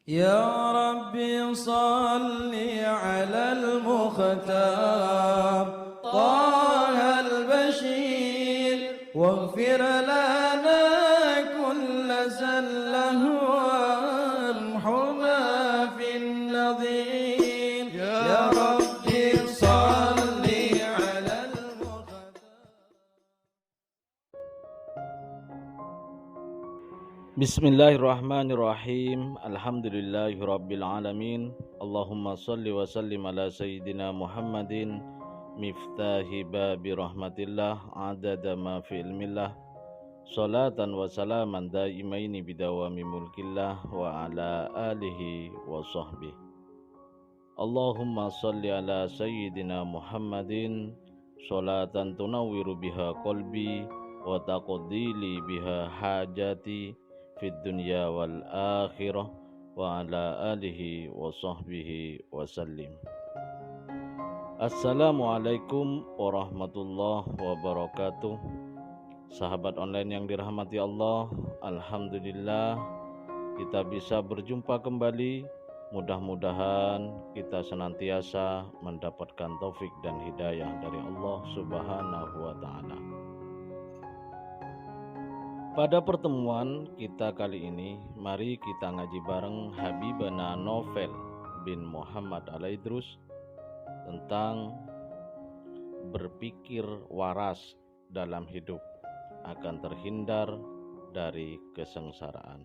يا ربي صل على المختار طه البشير واغفر لنا كل زله وامحنا في النظير يا ربي صل على المختار. Bismillahirrahmanirrahim. Alhamdulillahirabbil alamin. Allahumma shalli wa sallim ala sayyidina Muhammadin miftahi babi rahmatillah adada ma fi ilmillah. Salatan wa salaman daimaini bidawami mulkillah wa ala alihi wa sahbihi. Allahumma shalli ala sayyidina Muhammadin salatan tunawwiru biha qalbi wa taqdili biha hajati fid dunya wal akhirah wa ala alihi wa sahbihi wa sallim. Assalamualaikum warahmatullahi wabarakatuh. Sahabat online yang dirahmati Allah, alhamdulillah kita bisa berjumpa kembali. Mudah-mudahan kita senantiasa mendapatkan taufik dan hidayah dari Allah Subhanahu wa taala. Pada pertemuan kita kali ini, mari kita ngaji bareng Habibana Novel bin Muhammad Al-Idrus tentang berpikir waras dalam hidup akan terhindar dari kesengsaraan.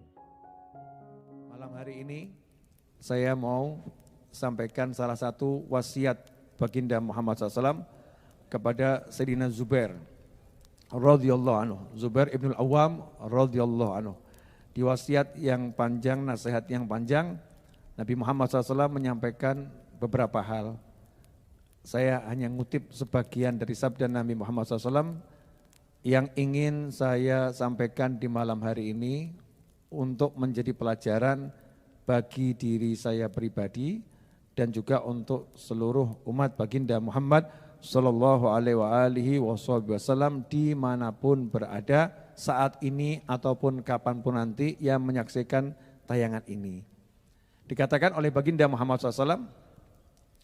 Malam hari ini saya mau sampaikan salah satu wasiat baginda Muhammad SAW kepada Sayyidina Zubair radhiyallahu anhu, Zubair ibn al-Awwam radhiyallahu anhu. Di wasiat yang panjang, nasihat yang panjang, Nabi Muhammad SAW menyampaikan beberapa hal. Saya hanya ngutip sebagian dari sabda Nabi Muhammad SAW yang ingin saya sampaikan di malam hari ini untuk menjadi pelajaran bagi diri saya pribadi dan juga untuk seluruh umat baginda Muhammad Sallallahu alaihi wasallam dimanapun berada saat ini ataupun kapanpun nanti yang menyaksikan tayangan ini. Dikatakan oleh baginda Muhammad SAW,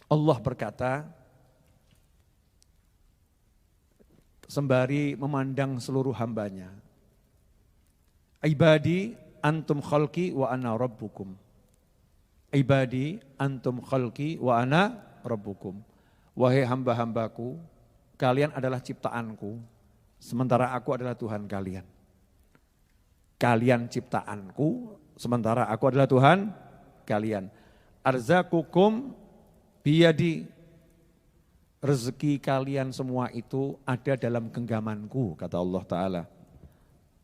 Allah berkata sembari memandang seluruh hambanya, ibadi antum khalqi wa ana rabbukum. Ibadi antum khalqi wa ana rabbukum. Wahai hamba-hambaku, kalian adalah ciptaanku, sementara aku adalah Tuhan kalian. Kalian ciptaanku, sementara aku adalah Tuhan kalian. Arzakukum biyadi, rezeki kalian semua itu ada dalam genggamanku, kata Allah Ta'ala.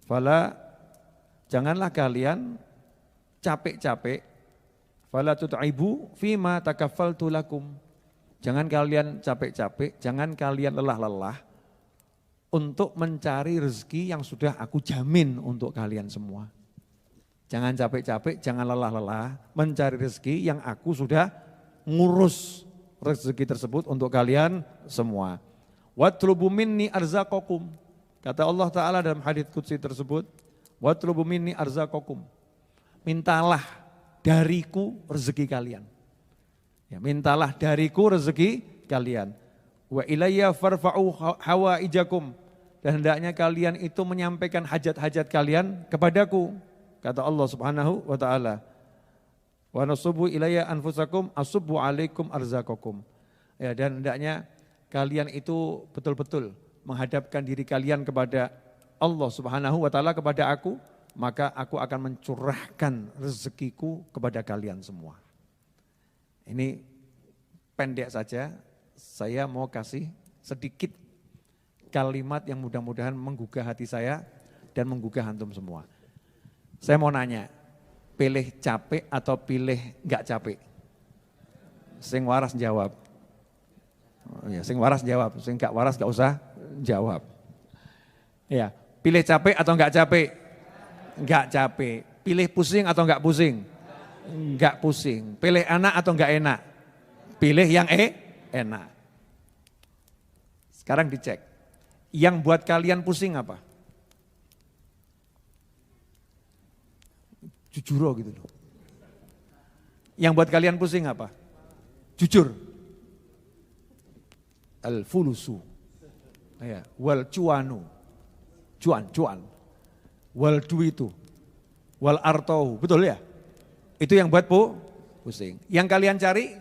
Fala, janganlah kalian capek-capek, fala tut'ibu fima takaffaltu lakum. Jangan kalian capek-capek, jangan kalian lelah-lelah untuk mencari rezeki yang sudah aku jamin untuk kalian semua. Jangan capek-capek, jangan lelah-lelah mencari rezeki yang aku sudah ngurus rezeki tersebut untuk kalian semua. Watlubu minni arzaqakum. Kata Allah Ta'ala dalam hadits qudsi tersebut, watlubu minni arzaqakum. Mintalah dariku rezeki kalian. Ya, mintalah dariku rezeki kalian. Wa ilayya farfa'u hawaijakum. Dan hendaknya kalian itu menyampaikan hajat-hajat kalian kepadaku. Kata Allah Subhanahu wa taala. Wa nasubu ilayya anfusakum asubbu alaikum arzaqakum. Ya, dan hendaknya kalian itu betul-betul menghadapkan diri kalian kepada Allah Subhanahu wa taala, kepada aku, maka aku akan mencurahkan rezekiku kepada kalian semua. Ini pendek saja, saya mau kasih sedikit kalimat yang mudah-mudahan menggugah hati saya dan menggugah antum semua. Saya mau nanya, pilih capek atau pilih enggak capek? Sing waras jawab. Oh ya, sing waras jawab, sing enggak waras enggak usah jawab. Ya, pilih capek atau enggak capek? Enggak capek. Pilih pusing atau enggak pusing? Enggak pusing. Pilih enak atau enggak enak? Pilih yang enak. Sekarang dicek. Yang buat kalian pusing apa? Jujur gitu loh. Yang buat kalian pusing apa? Jujur. Al-fulusu. Ya, wal cuanu. Cuan. Wal duitu. Wal artau. Betul ya? Itu yang buat pusing. Yang kalian cari?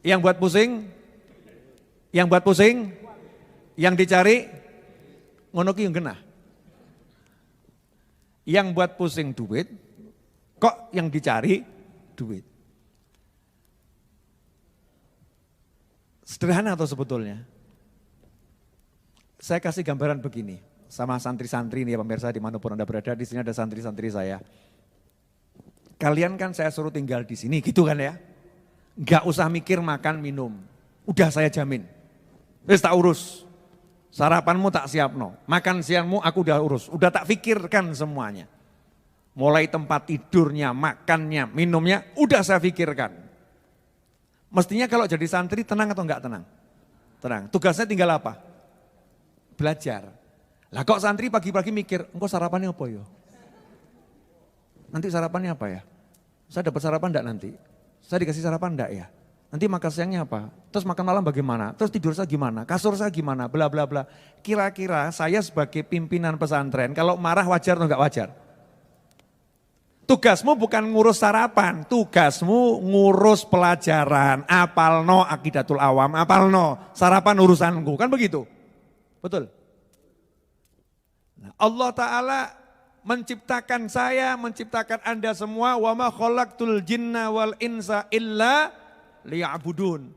Yang buat pusing? Yang buat pusing? Yang dicari? Ngono ki yang genah. Yang buat pusing duit, kok yang dicari duit. Sederhana atau sebetulnya? Saya kasih gambaran begini, sama santri-santri nih ya pemirsa dimanapun Anda berada, di sini ada santri-santri saya. Kalian kan saya suruh tinggal di sini gitu kan ya. Gak usah mikir makan minum, udah saya jamin. Wis tak urus. Sarapanmu tak siapno, makan siangmu aku udah urus, udah tak pikirkan semuanya. Mulai tempat tidurnya, makannya, minumnya, udah saya pikirkan. Mestinya kalau jadi santri tenang atau enggak tenang? Tenang, tugasnya tinggal apa? Belajar. Lah kok santri pagi-pagi mikir, engkau sarapannya apa ya? Nanti sarapannya apa ya? Saya dapat sarapan enggak nanti? Saya dikasih sarapan enggak ya? Nanti makan siangnya apa? Terus makan malam bagaimana? Terus tidur saya gimana? Kasur saya gimana? Bla bla bla. Kira-kira saya sebagai pimpinan pesantren kalau marah wajar atau enggak wajar? Tugasmu bukan ngurus sarapan, tugasmu ngurus pelajaran. Apalno akidatul awam, apalno sarapan urusanku, kan begitu? Betul? Nah, Allah Ta'ala menciptakan saya, menciptakan Anda semua. Wa ma khalaqtul jinna wal insa illa liya'budun.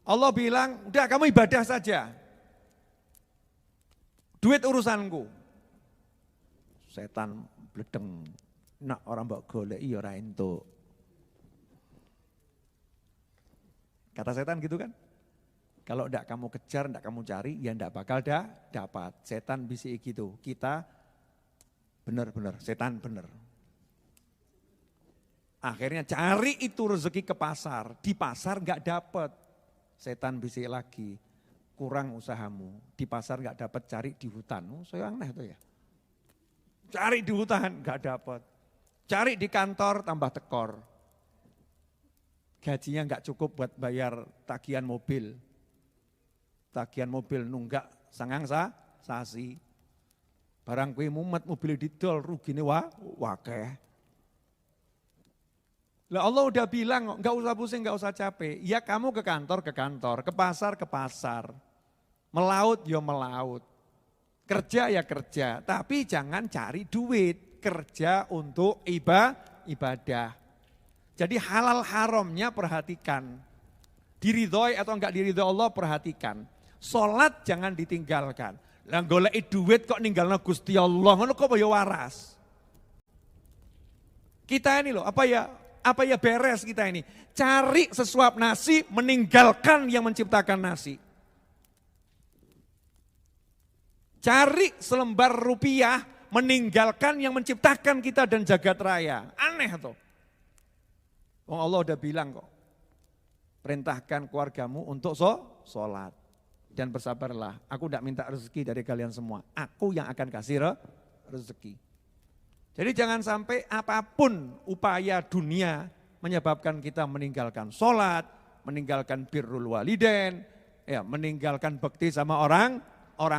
Allah bilang, udah kamu ibadah saja. Duit urusanku. Setan bledeng. Nak orang mbok goleki ya ora entuk. Kata setan gitu kan? Kalau ndak kamu kejar, ndak kamu cari, ya ndak bakal dapat. Setan bisik gitu. Kita benar-benar, setan benar. Akhirnya cari itu rezeki ke pasar, di pasar nggak dapat. Setan bisik lagi, kurang usahamu. Di pasar nggak dapat, cari di hutan. Oh, saya aneh tuh ya. Cari di hutan nggak dapat. Cari di kantor tambah tekor. Gajinya nggak cukup buat bayar tagihan mobil. Tagihan mobil nunggak sangang sasi. Barang kue mumet mobil didol rugine wakeh. Lah Allah udah bilang nggak usah pusing, nggak usah capek. Ya kamu ke kantor, ke pasar, melaut ya melaut. Kerja ya kerja, tapi jangan cari duit. Kerja untuk ibadah. Jadi halal haramnya perhatikan. Diridhoi atau enggak diridhoi Allah perhatikan. Sholat jangan ditinggalkan. Lah goleki duit kok ninggalna Gusti Allah, ngono kok ya waras. Kita ini loh, apa ya beres kita ini. Cari sesuap nasi, meninggalkan yang menciptakan nasi. Cari selembar rupiah, meninggalkan yang menciptakan kita dan jagat raya. Aneh tuh. Wong Allah udah bilang kok. Perintahkan keluargamu untuk sholat. Dan bersabarlah. Aku tidak minta rezeki dari kalian semua. Aku yang akan kasih rezeki. Jadi jangan sampai apapun upaya dunia menyebabkan kita meninggalkan sholat, meninggalkan birrul walidain, ya, meninggalkan bakti sama orang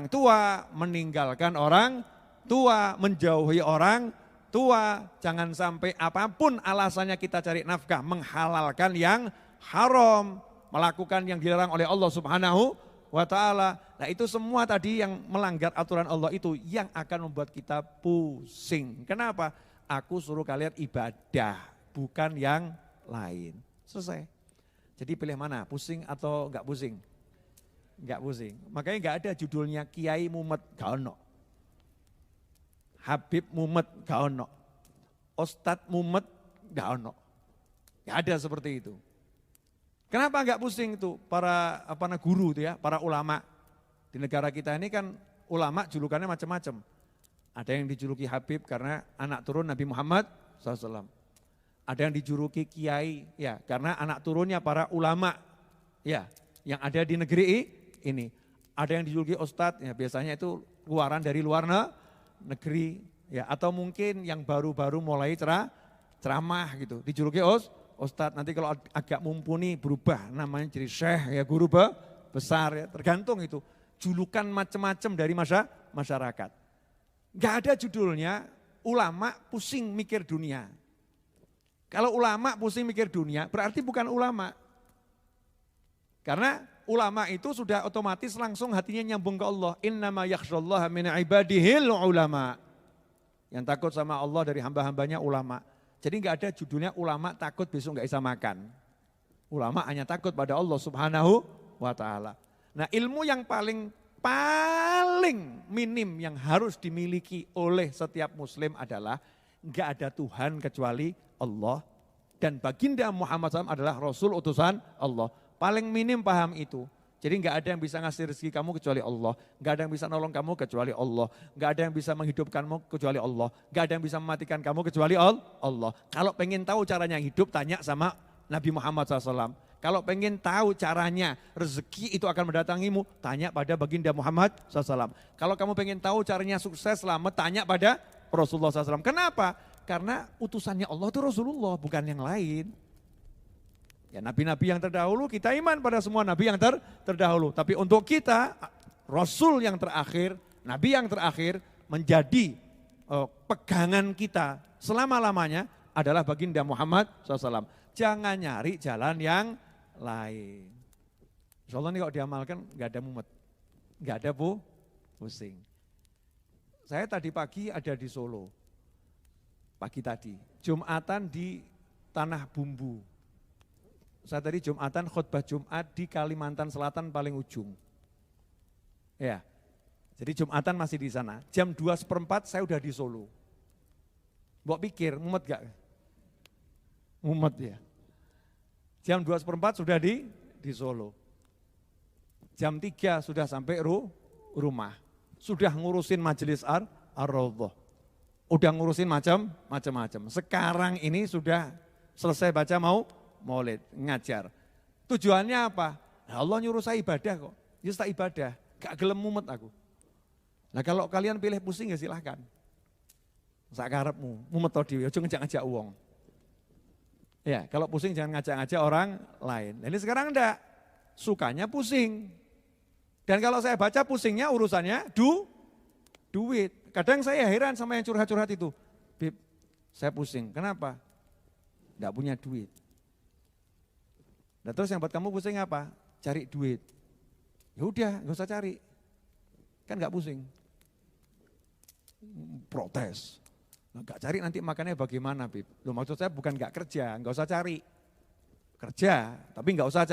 tua, meninggalkan orang tua, menjauhi orang tua. Jangan sampai apapun alasannya kita cari nafkah, menghalalkan yang haram, melakukan yang dilarang oleh Allah Subhanahu wa ta'ala. Nah itu semua tadi yang melanggar aturan Allah itu yang akan membuat kita pusing. Kenapa? Aku suruh kalian ibadah, bukan yang lain. Selesai. Jadi pilih mana, pusing atau enggak pusing? Enggak pusing. Makanya enggak ada judulnya Kiai Mumet, gak ono. Habib Mumet, gak ono. Ustadz Mumet, gak ono. Gak ada seperti itu. Kenapa enggak pusing itu para guru itu ya, para ulama. Di negara kita ini kan ulama julukannya macam-macam. Ada yang dijuluki Habib karena anak turun Nabi Muhammad SAW. Ada yang dijuluki Kiai ya karena anak turunnya para ulama ya yang ada di negeri ini. Ada yang dijuluki Ustadz ya biasanya itu keluaran dari luar negeri ya atau mungkin yang baru-baru mulai ceramah gitu, dijuluki Ustadz. Nanti kalau agak mumpuni berubah namanya jadi syekh ya, guru besar ya, tergantung itu. Julukan macam-macam dari masyarakat. Gak ada judulnya ulama pusing mikir dunia. Kalau ulama pusing mikir dunia berarti bukan ulama. Karena ulama itu sudah otomatis langsung hatinya nyambung ke Allah. Innama yakhshallaha min ibadihil ulama. Yang takut sama Allah dari hamba-hambanya ulama. Jadi gak ada judulnya ulama takut besok gak bisa makan. Ulama hanya takut pada Allah subhanahu wa ta'ala. Nah ilmu yang paling minim yang harus dimiliki oleh setiap muslim adalah gak ada Tuhan kecuali Allah. Dan baginda Muhammad SAW adalah Rasul utusan Allah. Paling minim paham itu. Jadi gak ada yang bisa ngasih rezeki kamu kecuali Allah. Gak ada yang bisa nolong kamu kecuali Allah. Gak ada yang bisa menghidupkanmu kecuali Allah. Gak ada yang bisa mematikan kamu kecuali Allah. Kalau pengen tahu caranya hidup, tanya sama Nabi Muhammad SAW. Kalau pengen tahu caranya rezeki itu akan mendatangimu, tanya pada baginda Muhammad SAW. Kalau kamu pengen tahu caranya sukses selamat, tanya pada Rasulullah SAW. Kenapa? Karena utusannya Allah itu Rasulullah, bukan yang lain. Ya nabi-nabi yang terdahulu, kita iman pada semua nabi yang terdahulu. Tapi untuk kita, Rasul yang terakhir, nabi yang terakhir menjadi pegangan kita selama-lamanya adalah baginda Muhammad SAW. Jangan nyari jalan yang lain. Insya Allah ini kalau diamalkan gak ada mumet, gak ada pusing. Saya tadi pagi ada di Solo, pagi tadi, Jumatan di Tanah Bumbu. Saya tadi Jumatan khutbah Jumat di Kalimantan Selatan paling ujung. Ya, jadi Jumatan masih di sana. Jam 2:15 saya udah di Solo. Mbok pikir mumet gak? Mumet ya. Jam 2:15 sudah di Solo. Jam 3 sudah sampai rumah. Sudah ngurusin majelis ar-Raudhah. Udah ngurusin macam-macam. Sekarang ini sudah selesai baca maulid, ngajar. Tujuannya apa? Nah, Allah nyuruh saya ibadah kok. Ya tak ibadah, gak gelem mumet aku. Nah kalau kalian pilih pusing ya silahkan. Sak karepmu, mumet to dhewe, aja ngajak-ngajak uang. Ya, kalau pusing jangan ngajak-ngajak orang lain. Ini sekarang enggak, sukanya pusing. Dan kalau saya baca pusingnya urusannya duit. Kadang saya heran sama yang curhat-curhat itu. Bib, saya pusing, kenapa? Enggak punya duit. Nah terus yang buat kamu pusing apa? Cari duit. Ya udah, enggak usah cari. Kan enggak pusing. Protes. Enggak cari nanti makannya bagaimana, Bib? Loh maksud saya bukan enggak kerja, enggak usah cari. Kerja, tapi enggak usah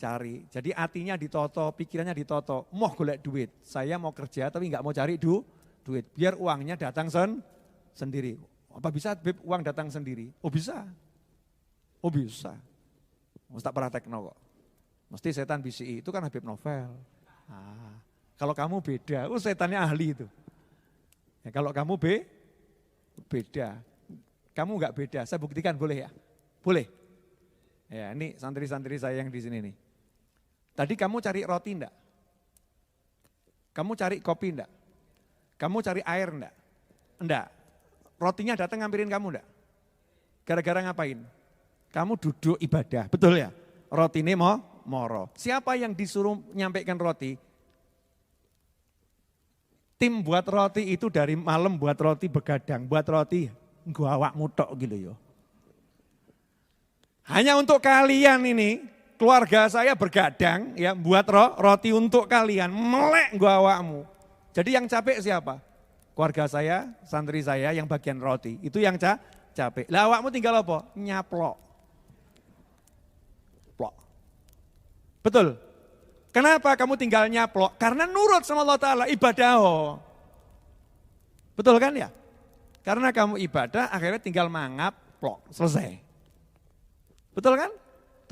cari. Jadi hatinya ditoto, pikirannya ditoto. Mau golek duit, saya mau kerja tapi enggak mau cari duit. Biar uangnya datang sendiri. Apa bisa, Bib, uang datang sendiri? Oh bisa. Mesti tak praktekno kok. Mesti setan BCI itu kan Habib Novel. Nah, kalau kamu beda, setannya ahli itu. Ya, kalau kamu beda, kamu enggak beda, saya buktikan boleh ya? Boleh? Ya ini santri-santri saya yang di sini nih. Tadi kamu cari roti enggak? Kamu cari kopi enggak? Kamu cari air enggak? Enggak. Rotinya datang ngampirin kamu enggak? Gara-gara ngapain? Kamu duduk ibadah, betul ya? Roti ini moro. Siapa yang disuruh nyampaikan roti? Tim buat roti itu dari malam buat roti begadang, buat roti gua awakmu tok gitu yo. Hanya untuk kalian ini, keluarga saya bergadang ya buat roti untuk kalian, melek gua awakmu. Jadi yang capek siapa? Keluarga saya, santri saya yang bagian roti, itu yang capek. Lah awakmu tinggal apa? Nyaplok. Betul? Kenapa kamu tinggal nyaplok? Karena nurut sama Allah Ta'ala, ibadah. Betul kan ya? Karena kamu ibadah akhirnya tinggal mangap, plok, selesai. Betul kan?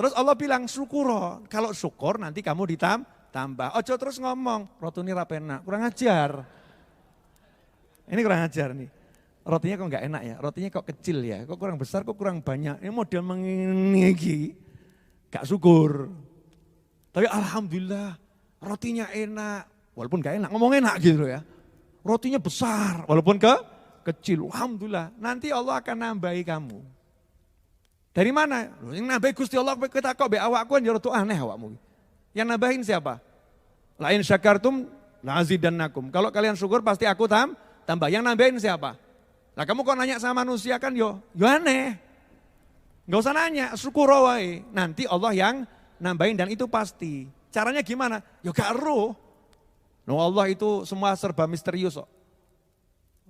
Terus Allah bilang syukur. Kalau syukur nanti kamu ditambah. Ojo terus ngomong, roti ini rapena, kurang ajar. Ini kurang ajar nih. Rotinya kok enggak enak ya, rotinya kok kecil ya, kok kurang besar, kok kurang banyak. Ini model menginggi, gak syukur. Tapi alhamdulillah rotinya enak, walaupun gak enak, ngomong enak gitu ya. Rotinya besar, walaupun kecil, alhamdulillah. Nanti Allah akan nambahi kamu. Dari mana? Loh, yang nambahi Gusti Allah kita kok be awakku kan jero aneh awakmu. Yang nambahin siapa? Lain syakartum la'azidannakum. Kalau kalian syukur pasti aku tambah. Yang nambahin siapa? Nah kamu kok nanya sama manusia kan yo aneh. Enggak usah nanya, syukur wae. Nanti Allah yang nambahin dan itu pasti. Caranya gimana? Yo gak ero. No Allah itu semua serba misterius kok.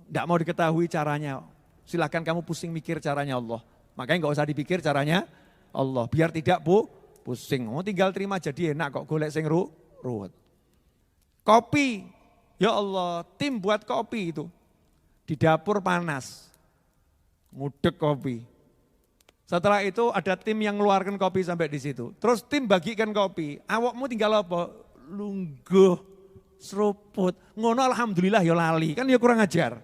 Enggak mau diketahui caranya. Silakan kamu pusing mikir caranya Allah. Makanya enggak usah dipikir caranya Allah. Biar tidak pusing. Mau tinggal terima jadi enak kok golek sing ruwet. Kopi. Ya Allah, tim buat kopi itu. Di dapur panas. Ngudek kopi. Setelah itu ada tim yang ngeluarkan kopi sampai di situ. Terus tim bagikan kopi. Awakmu tinggal apa? Lungguh, seruput. Ngono alhamdulillah ya lali. Kan ya kurang ajar.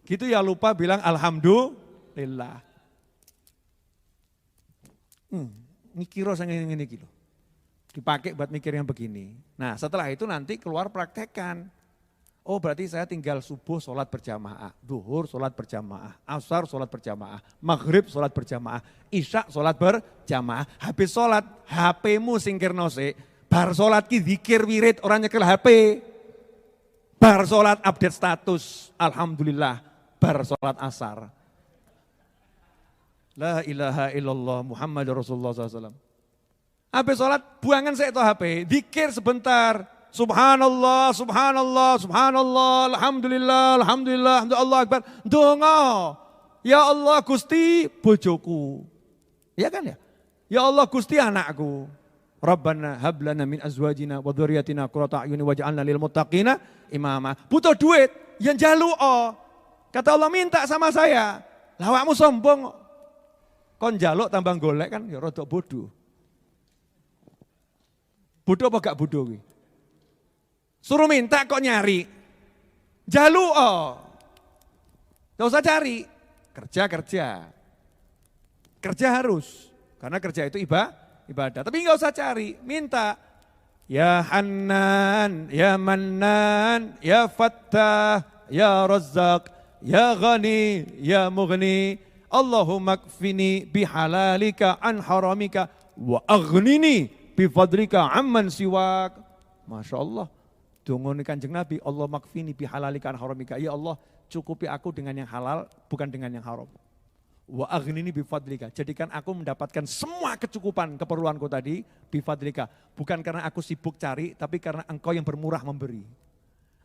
Gitu ya lupa bilang alhamdulillah. Mikir sang ini gitu. Dipakai buat mikir yang begini. Nah setelah itu nanti keluar praktekan. Oh berarti saya tinggal subuh sholat berjamaah, duhur sholat berjamaah, asar sholat berjamaah, maghrib sholat berjamaah, isya sholat berjamaah. Habis sholat HP-mu singkirno sik, bar sholat ki zikir wirid orang nyekel HP. Bar sholat update status, alhamdulillah, bar sholat asar. La ilaha illallah Muhammad Rasulullah SAW. Habis sholat buangan saya itu HP, zikir sebentar. Subhanallah, subhanallah, subhanallah, alhamdulillah, alhamdulillah, Allah akbar. Donga, ya Allah Gusti bojoku. Ya kan ya? Ya Allah Gusti anakku. Rabbana hablana min azwajina wa dzurriyyatina qurrata a'yun waj'alna lil muttaqina imama. Butuh duit, yang njaluk. Kata Allah minta sama saya. Lah awakmu sombong. Kon njaluk tambah golek kan ya rada bodoh. Bodoh apa gak bodoh kuwi? Suruh minta kok nyari. Jaluk Gak usah cari. Kerja. Kerja harus. Karena kerja itu ibadah. Tapi gak usah cari. Minta. Ya Hannan, ya Mannan, ya Fattah, ya Razzaq, ya Ghani, ya Mughni. Allahumma kfini bihalalika an haramika wa aghnini bifadlika amman siwak. Masya Allah. Dongone Kanjeng Nabi, Allah makfini bihalalika an haramika. Ya Allah, cukupi aku dengan yang halal, bukan dengan yang haram. Wa aghnini bifadlika. Jadikan aku mendapatkan semua kecukupan keperluanku tadi bifadlika. Bukan karena aku sibuk cari, tapi karena engkau yang bermurah memberi.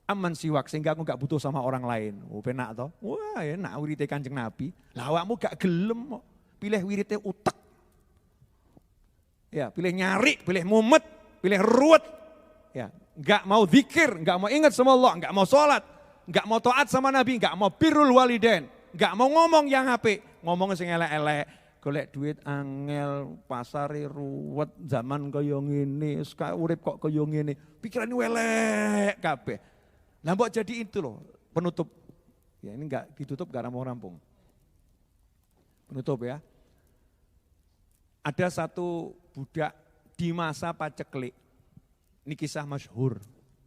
Aman siwak, sehingga aku gak butuh sama orang lain. Oh penak toh? Wah enak wirite Kanjeng Nabi. Lah awakmu gak gelem, pilih wirite utek. Ya, pilih nyari, pilih mumet, pilih ruwet. Ya, enggak mau zikir, enggak mau ingat sama Allah, enggak mau sholat, enggak mau taat sama Nabi, enggak mau birrul walidain, enggak mau ngomong yang apik, ngomong sing elek-elek, golek duit angel, pasare ruwet, zaman kaya ngene, urip kok kaya ngene, pikirane elek kabeh. Lah mbok jadi itu loh, penutup. Ya ini enggak ditutup enggak mau rampung. Penutup ya. Ada satu budak di masa paceklik. Ini kisah masyhur,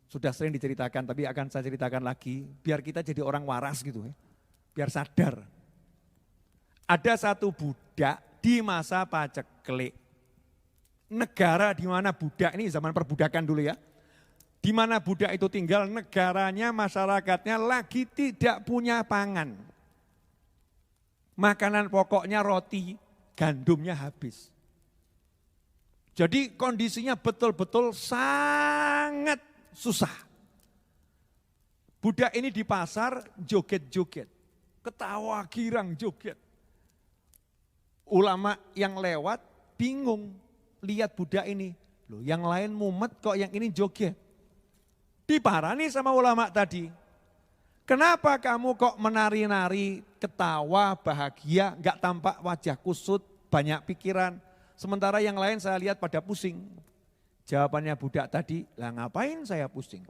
sudah sering diceritakan tapi akan saya ceritakan lagi biar kita jadi orang waras gitu ya, biar sadar. Ada satu budak di masa paceklik, negara di mana budak ini zaman perbudakan dulu ya, di mana budak itu tinggal negaranya masyarakatnya lagi tidak punya pangan, makanan pokoknya roti, gandumnya habis. Jadi kondisinya betul-betul sangat susah. Budak ini di pasar joget-joget, ketawa girang joget. Ulama yang lewat bingung lihat budak ini. Loh yang lain mumet kok yang ini joget. Diparani sama ulama tadi. Kenapa kamu kok menari-nari, ketawa, bahagia, gak tampak wajah kusut, banyak pikiran. Sementara yang lain saya lihat pada pusing. Jawabannya budak tadi, lah ngapain saya pusing?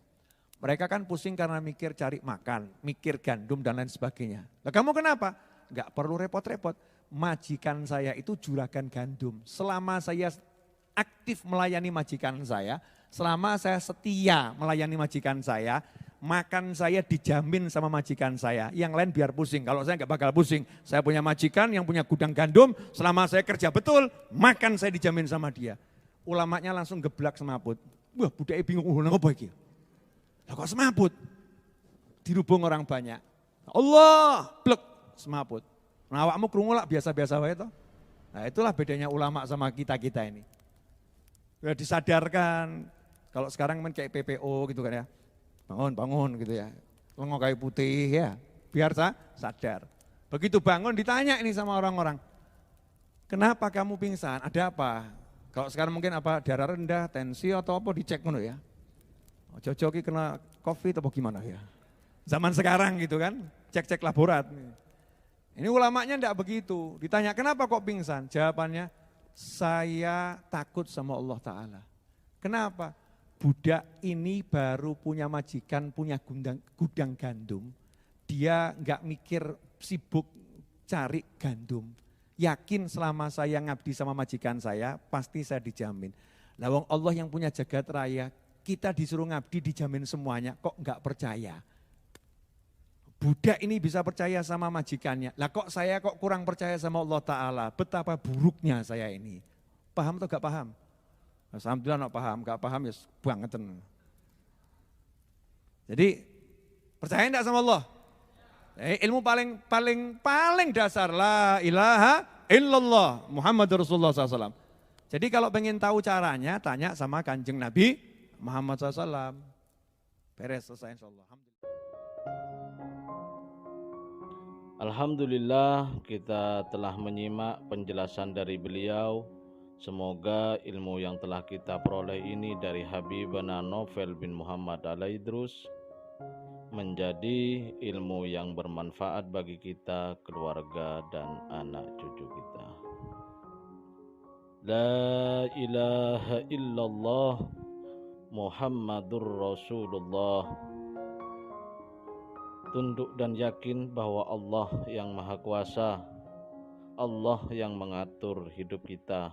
Mereka kan pusing karena mikir cari makan, mikir gandum dan lain sebagainya. Lah kamu kenapa? Enggak perlu repot-repot. Majikan saya itu juragan gandum. Selama saya aktif melayani majikan saya, selama saya setia melayani majikan saya, makan saya dijamin sama majikan saya. Yang lain biar pusing, kalau saya nggak bakal pusing. Saya punya majikan yang punya gudang gandum, selama saya kerja betul, makan saya dijamin sama dia. Ulamanya langsung geblak semaput. Wah, budaknya bingung, apa iki? Lah kok semaput? Dirubung orang banyak. Allah, blek, semaput. Nah, awakmu krungu lah biasa-biasa wae toh. Nah, itulah bedanya ulama sama kita-kita ini. Sudah disadarkan, kalau sekarang kayak PPO gitu kan ya. Bangun gitu ya. Lengo kayu putih ya, biar sadar. Begitu bangun ditanya ini sama orang-orang. Kenapa kamu pingsan? Ada apa? Kalau sekarang mungkin apa darah rendah, tensi atau apa dicek ngono ya. Jojo kena COVID atau gimana ya. Zaman sekarang gitu kan, cek-cek laborat. Ini ulamanya enggak begitu. Ditanya kenapa kok pingsan? Jawabannya, saya takut sama Allah Ta'ala. Kenapa? Budak ini baru punya majikan, punya gudang gandum. Dia enggak mikir sibuk cari gandum. Yakin selama saya ngabdi sama majikan saya, pasti saya dijamin. Lah wong Allah yang punya jagat raya, kita disuruh ngabdi dijamin semuanya, kok enggak percaya? Budak ini bisa percaya sama majikannya. Lah kok saya kok kurang percaya sama Allah Ta'ala? Betapa buruknya saya ini. Paham atau gak paham? Alhamdulillah nak paham, gak paham ya bangetan. Jadi percaya enggak sama Allah? Ilmu paling dasar, la ilaha illallah Muhammadur Rasulullah SAW. Jadi kalau pengen tahu caranya, tanya sama Kanjeng Nabi Muhammad SAW. Beres, selesai insyaAllah. Alhamdulillah kita telah menyimak penjelasan dari beliau. Semoga ilmu yang telah kita peroleh ini dari Habibana Novel bin Muhammad Al-Idrus menjadi ilmu yang bermanfaat bagi kita, keluarga, dan anak cucu kita. La ilaha illallah Muhammadur Rasulullah. Tunduk dan yakin bahwa Allah yang Maha Kuasa, Allah yang mengatur hidup kita,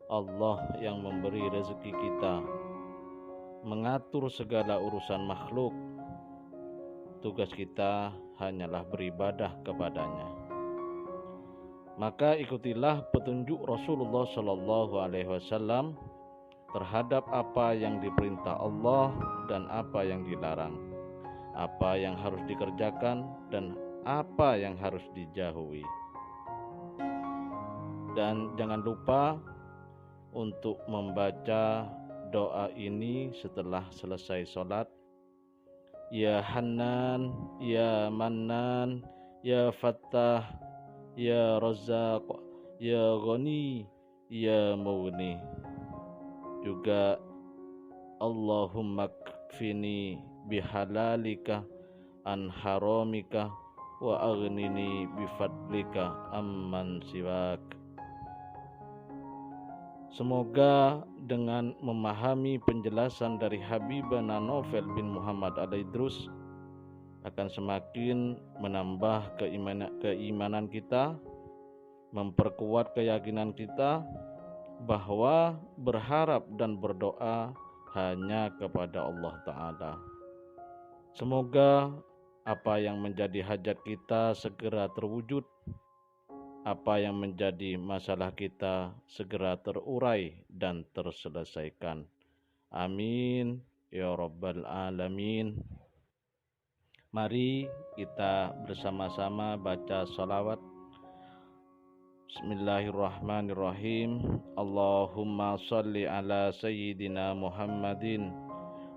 Allah yang memberi rezeki kita, mengatur segala urusan makhluk. Tugas kita hanyalah beribadah kepadanya. Maka ikutilah petunjuk Rasulullah SAW terhadap apa yang diperintah Allah dan apa yang dilarang, apa yang harus dikerjakan dan apa yang harus dijauhi. Dan jangan lupa untuk membaca doa ini setelah selesai sholat. Ya Hannan, Ya Mannan, Ya Fattah, Ya Razzaq, Ya Ghani, Ya Mughni. Juga Allahumma kfini bihalalika an haramika wa aghnini bifadlika amman siwak. Semoga dengan memahami penjelasan dari Habibana Novel bin Muhammad Al-Idrus akan semakin menambah keimanan kita, memperkuat keyakinan kita bahwa berharap dan berdoa hanya kepada Allah Ta'ala. Semoga apa yang menjadi hajat kita segera terwujud, apa yang menjadi masalah kita segera terurai dan terselesaikan. Amin ya rabbal alamin. Mari kita bersama-sama baca salawat. Bismillahirrahmanirrahim. Allahumma salli ala sayyidina Muhammadin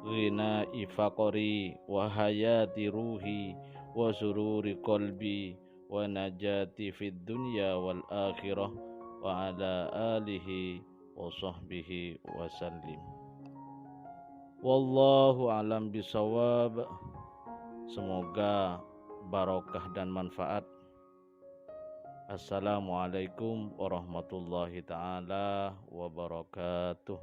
ghina'i faqri wa hayati ruhi wa sururi qalbi wa najati fid dunya wal akhirah wa ala alihi wa sahbihi wa sallim. Wallahu alam bisawab. Semoga barokah dan manfaat. Assalamualaikum warahmatullahi taala wabarakatuh.